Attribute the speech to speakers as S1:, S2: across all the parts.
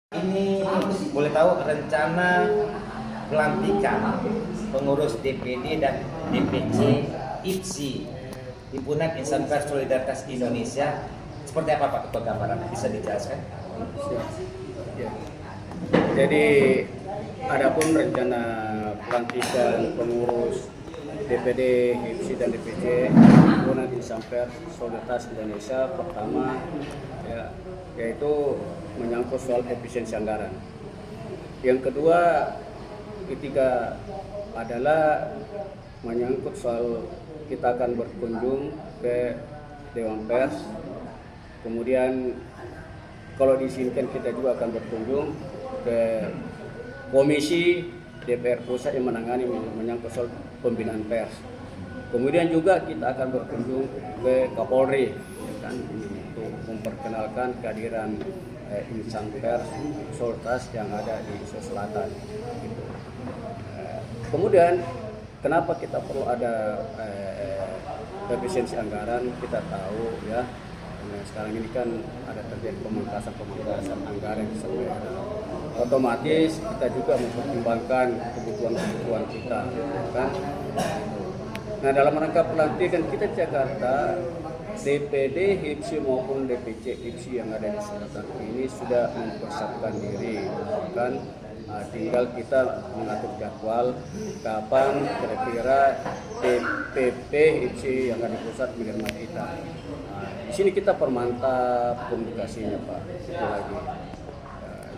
S1: Ini boleh tahu rencana pelantikan pengurus DPD dan DPC IPSI Himpunan Insan Pers Solidaritas Indonesia seperti apa Pak Ketua gambaran? Bisa dijelaskan?
S2: Ya. Jadi adapun rencana pelantikan pengurus DPD, IPSI dan DPC Himpunan Insan Pers Solidaritas Indonesia pertama yaitu menyangkut soal efisiensi anggaran. Yang kedua, ketiga adalah menyangkut soal kita akan berkunjung ke Dewan Pers. Kemudian kalau diizinkan kita juga akan berkunjung ke Komisi DPR Pusat yang menangani menyangkut soal pembinaan pers. Kemudian juga kita akan berkunjung ke Kapolri, kan, untuk memperkenalkan kehadiran insan pers solidaritas yang ada di Sulawesi Selatan. Gitu. Kemudian kenapa kita perlu ada efisiensi anggaran? Kita tahu ya, sekarang ini kan ada terjadi pemangkasan anggaran di seluruh daerah. Otomatis kita juga mempertimbangkan kebutuhan kita, kan? Nah, dalam rangka pelantikan kita di Jakarta, DPD, IPSI maupun DPC IPSI yang ada di Selatan ini sudah mempersiapkan diri, kan? Tinggal kita mengatur jadwal kapan kira-kira DPP IPSI yang ada di pusat menerima kita. Di sini kita permantap komunikasinya, Pak. Itu lagi.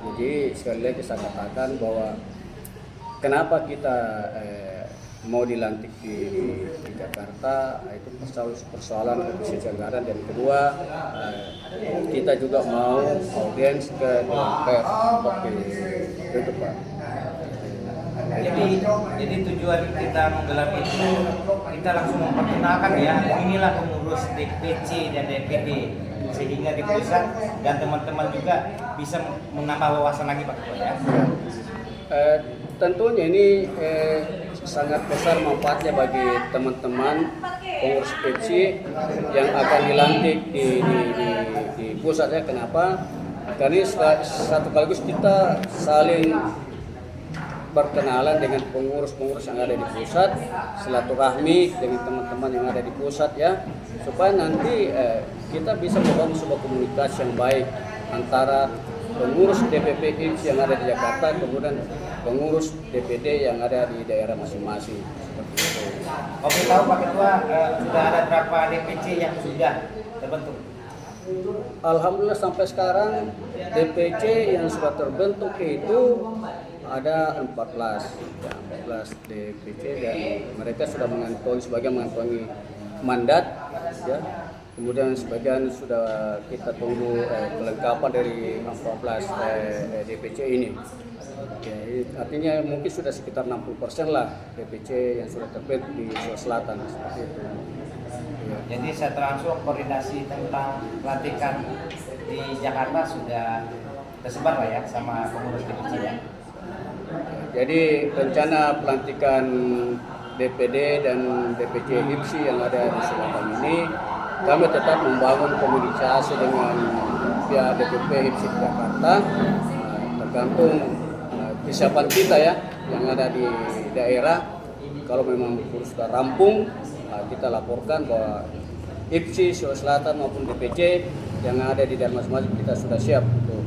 S2: Jadi sekali lagi saya katakan bahwa kenapa kita mau dilantik di Jakarta, itu persoalan efisiensi anggaran, dan kedua kita juga mau audiens ke Dewan Pers seperti itu, Pak.
S1: Jadi tujuan kita menggelar itu kita langsung memperkenalkan ya, inilah pengurus DPC dan DPD, sehingga di pusat dan teman-teman juga bisa menambah wawasan lagi Pak Ketua ya.
S2: Tentunya ini sangat besar manfaatnya bagi teman-teman pengurus IPSI yang akan dilantik di pusatnya. Kenapa? Karena satu kaligus kita saling berkenalan dengan pengurus-pengurus yang ada di pusat, silaturahmi dengan teman-teman yang ada di pusat ya, supaya nanti kita bisa membangun sebuah komunikasi yang baik antara pengurus DPP IPSI yang ada di Jakarta, kemudian pengurus DPD yang ada di daerah masing-masing. Seperti itu.
S1: Oke, tahu Pak Ketua, sudah ada berapa DPC yang sudah terbentuk?
S2: Alhamdulillah sampai sekarang DPC yang sudah terbentuk itu ada 14 DPC, dan mereka sudah sebagian mengantongi mandat ya. Kemudian sebagian sudah kita tunggu kelengkapan dari 14 DPC ini. Ya, artinya mungkin sudah sekitar 60% lah DPC yang sudah terbentuk di Sulawesi Selatan seperti itu. Ya.
S1: Jadi setelah langsung koordinasi tentang pelantikan di Jakarta sudah tersebar lah ya sama pengurus DPC ya.
S2: Jadi rencana pelantikan DPD dan DPC IPSI yang ada di Selatan ini, kami tetap membangun komunikasi dengan pihak DPP IPSI di Jakarta, tergantung kesiapan kita ya yang ada di daerah. Kalau memang sudah rampung, kita laporkan bahwa IPSI Sulawesi Selatan maupun DPC yang ada di daerah masing-masing kita sudah siap untuk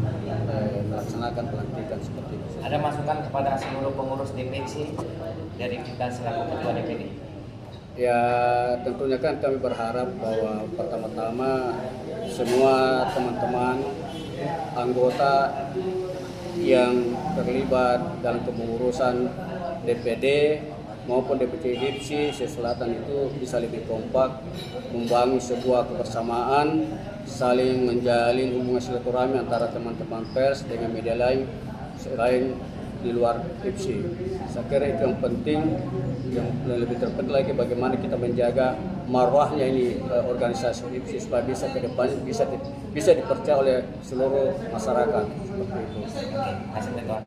S2: melaksanakan pelantikan seperti itu.
S1: Ada masukan kepada seluruh pengurus DPC dari kita selaku Ketua DPD?
S2: Ya, tentunya kan kami berharap bahwa pertama-tama semua teman-teman anggota yang terlibat dalam kepengurusan DPD maupun DPC IPSI Sulawesi Selatan itu bisa lebih kompak, membangun sebuah kebersamaan, saling menjalin hubungan silaturahmi antara teman-teman pers dengan media lain selain di luar IPSI. Saya kira itu yang penting, yang lebih terpenting lagi bagaimana kita menjaga marwahnya ini organisasi IPSI supaya bisa ke depan bisa dipercaya oleh seluruh masyarakat seperti itu.